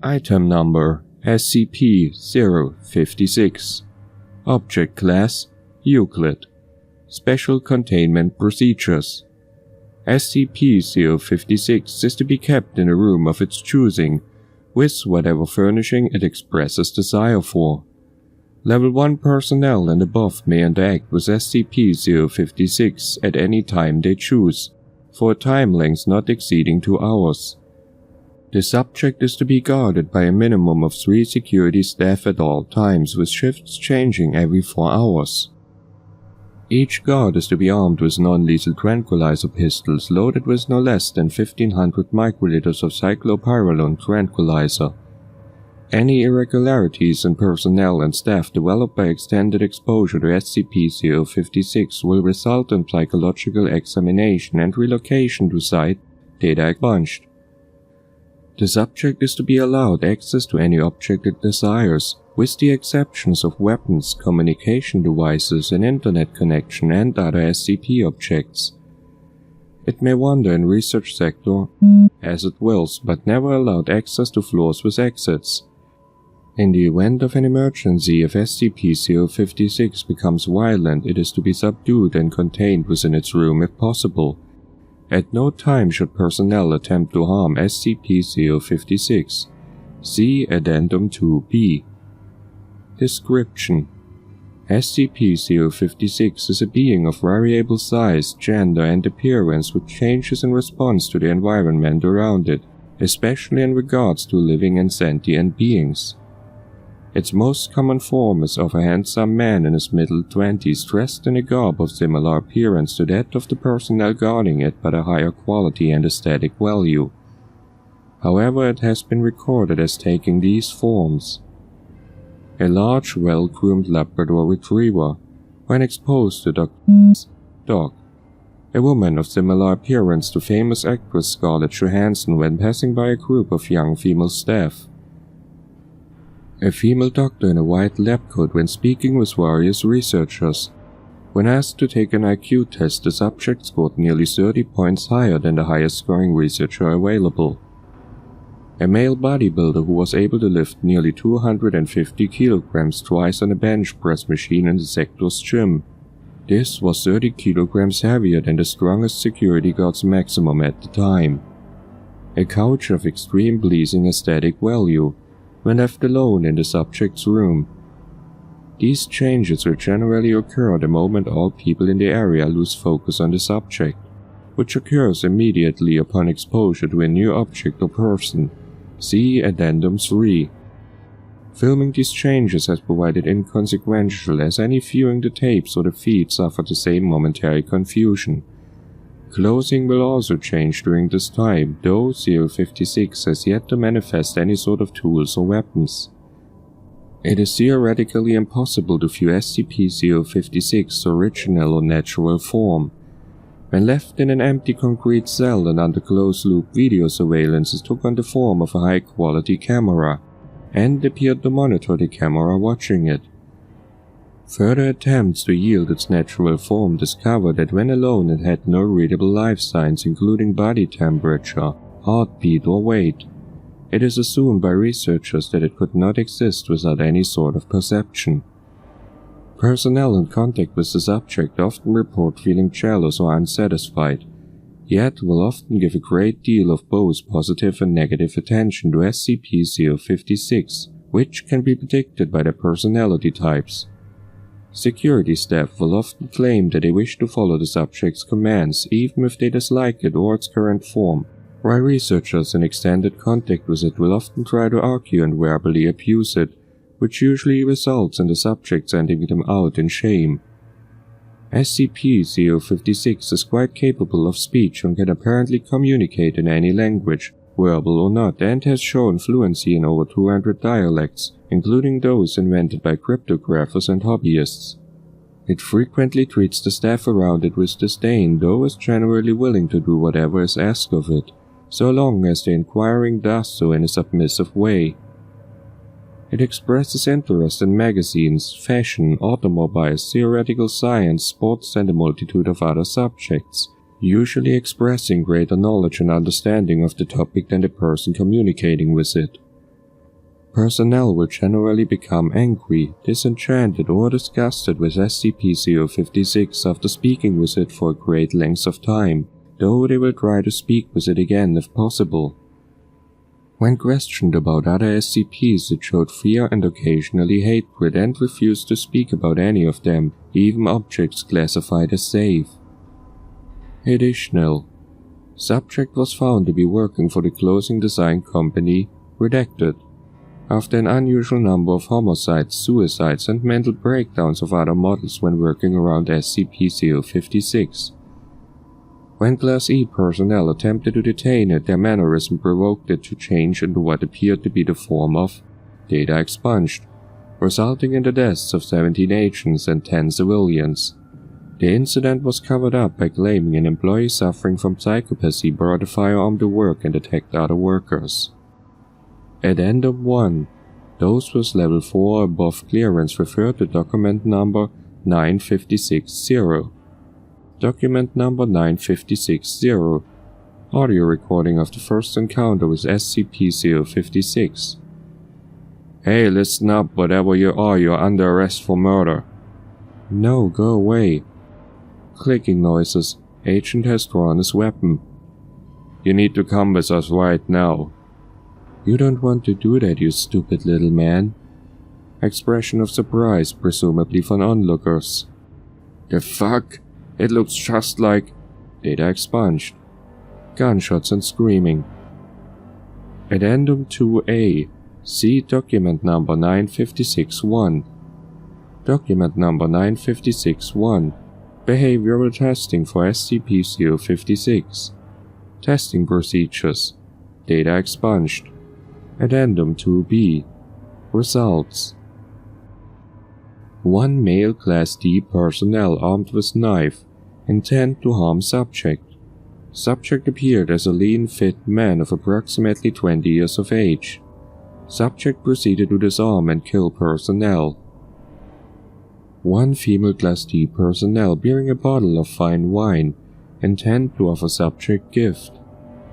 Item Number SCP-056. Object Class Euclid. Special Containment Procedures. SCP-056 is to be kept in a room of its choosing, with whatever furnishing it expresses desire for. Level 1 personnel and above may interact with SCP-056 at any time they choose, for a time length not exceeding 2 hours. The subject is to be guarded by a minimum of 3 security staff at all times, with shifts changing every 4 hours. Each guard is to be armed with non-lethal tranquilizer pistols loaded with no less than 1500 microliters of cyclopyrrolone tranquilizer. Any irregularities in personnel and staff developed by extended exposure to SCP-056 will result in psychological examination and relocation to site, data expunged. The subject is to be allowed access to any object it desires, with the exceptions of weapons, communication devices, an internet connection, and other SCP objects. It may wander in research sector as it wills, but never allowed access to floors with exits. In the event of an emergency, if SCP-056 becomes violent, it is to be subdued and contained within its room if possible. At no time should personnel attempt to harm SCP-056. See Addendum 2B. Description: SCP-056 is a being of variable size, gender, and appearance which changes in response to the environment around it, especially in regards to living and sentient beings. Its most common form is of a handsome man in his middle 20s dressed in a garb of similar appearance to that of the personnel guarding it but a higher quality and aesthetic value. However, it has been recorded as taking these forms. A large, well-groomed Labrador Retriever, when exposed to Dr. Dog. A woman of similar appearance to famous actress Scarlett Johansson when passing by a group of young female staff. A female doctor in a white lab coat when speaking with various researchers. When asked to take an IQ test, the subject scored nearly 30 points higher than the highest scoring researcher available. A male bodybuilder who was able to lift nearly 250 kilograms twice on a bench press machine in the sector's gym. This was 30 kilograms heavier than the strongest security guard's maximum at the time. A couch of extreme pleasing aesthetic value, when left alone in the subject's room. These changes will generally occur the moment all people in the area lose focus on the subject, which occurs immediately upon exposure to a new object or person. See Addendum 3. Filming these changes has provided inconsequential, as any viewing the tapes or the feed suffered the same momentary confusion. Clothing will also change during this time, though 056 has yet to manifest any sort of tools or weapons. It is theoretically impossible to view SCP-056's original or natural form. When left in an empty concrete cell and under closed-loop video surveillance, it took on the form of a high-quality camera, and appeared to monitor the camera watching it. Further attempts to yield its natural form discovered that when alone it had no readable life signs including body temperature, heartbeat, or weight. It is assumed by researchers that it could not exist without any sort of perception. Personnel in contact with the subject often report feeling jealous or unsatisfied, yet will often give a great deal of both positive and negative attention to SCP-056, which can be predicted by their personality types. Security staff will often claim that they wish to follow the subject's commands even if they dislike it or its current form, while researchers in extended contact with it will often try to argue and verbally abuse it, which usually results in the subject sending them out in shame. SCP-056 is quite capable of speech and can apparently communicate in any language, verbal or not, and has shown fluency in over 200 dialects, including those invented by cryptographers and hobbyists. It frequently treats the staff around it with disdain, though is generally willing to do whatever is asked of it, so long as the inquiring does so in a submissive way. It expresses interest in magazines, fashion, automobiles, theoretical science, sports, and a multitude of other subjects, usually expressing greater knowledge and understanding of the topic than the person communicating with it. Personnel will generally become angry, disenchanted or disgusted with SCP-056 after speaking with it for a great length of time, though they will try to speak with it again if possible. When questioned about other SCPs, it showed fear and occasionally hatred and refused to speak about any of them, even objects classified as safe. Additional. Subject was found to be working for the clothing design company Redacted. After an unusual number of homicides, suicides, and mental breakdowns of other models when working around SCP-056. When Class E personnel attempted to detain it, their mannerism provoked it to change into what appeared to be the form of data expunged, resulting in the deaths of 17 agents and 10 civilians. The incident was covered up by claiming an employee suffering from psychopathy brought a firearm to work and attacked other workers. Addendum 1. Those with level 4 or above clearance refer to document number 9560. Document number 9560. Audio recording of the first encounter with SCP-056. Hey, listen up, whatever you are, you're under arrest for murder. No, go away. Clicking noises. Agent has drawn his weapon. You need to come with us right now. You don't want to do that, you stupid little man. Expression of surprise, presumably from onlookers. The fuck? It looks just like... Data expunged. Gunshots and screaming. Addendum 2A. See document number 9561. Document number 9561. Behavioral testing for SCP-056. Testing procedures. Data expunged. Addendum 2B. Results. 1 male Class D personnel armed with knife, intent to harm subject. Subject appeared as a lean, fit man of approximately 20 years of age. Subject proceeded to disarm and kill personnel. 1 female Class D personnel bearing a bottle of fine wine, intent to offer subject gift.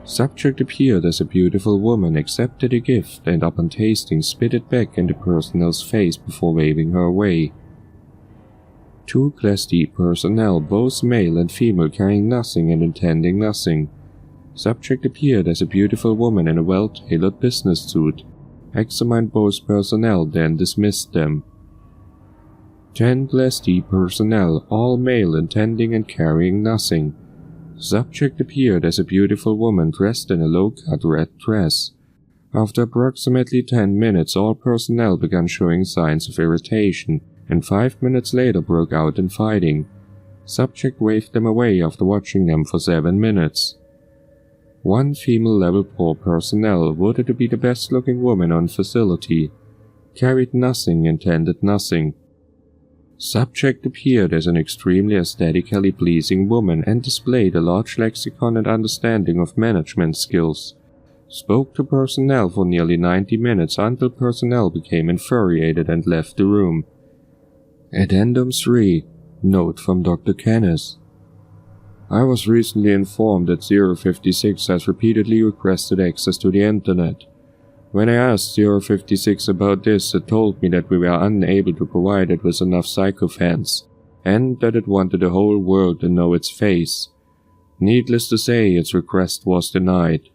Subject appeared as a beautiful woman, accepted a gift, and upon tasting spit it back in the personnel's face before waving her away. 2 Class D personnel, both male and female, carrying nothing and intending nothing. Subject appeared as a beautiful woman in a well-tailored business suit, examined both personnel, then dismissed them. 10 Class D personnel, all male, intending and carrying nothing. Subject appeared as a beautiful woman dressed in a low-cut red dress. After approximately 10 minutes, all personnel began showing signs of irritation, and 5 minutes later broke out in fighting. Subject waved them away after watching them for 7 minutes. 1 female level 4 personnel, voted to be the best-looking woman on facility. Carried nothing, intended nothing. Subject appeared as an extremely aesthetically pleasing woman and displayed a large lexicon and understanding of management skills. Spoke to personnel for nearly 90 minutes until personnel became infuriated and left the room. Addendum 3. Note from Dr. Kenneth. I was recently informed that 056 has repeatedly requested access to the internet. When I asked 056 about this, it told me that we were unable to provide it with enough psychophants, and that it wanted the whole world to know its face. Needless to say, its request was denied.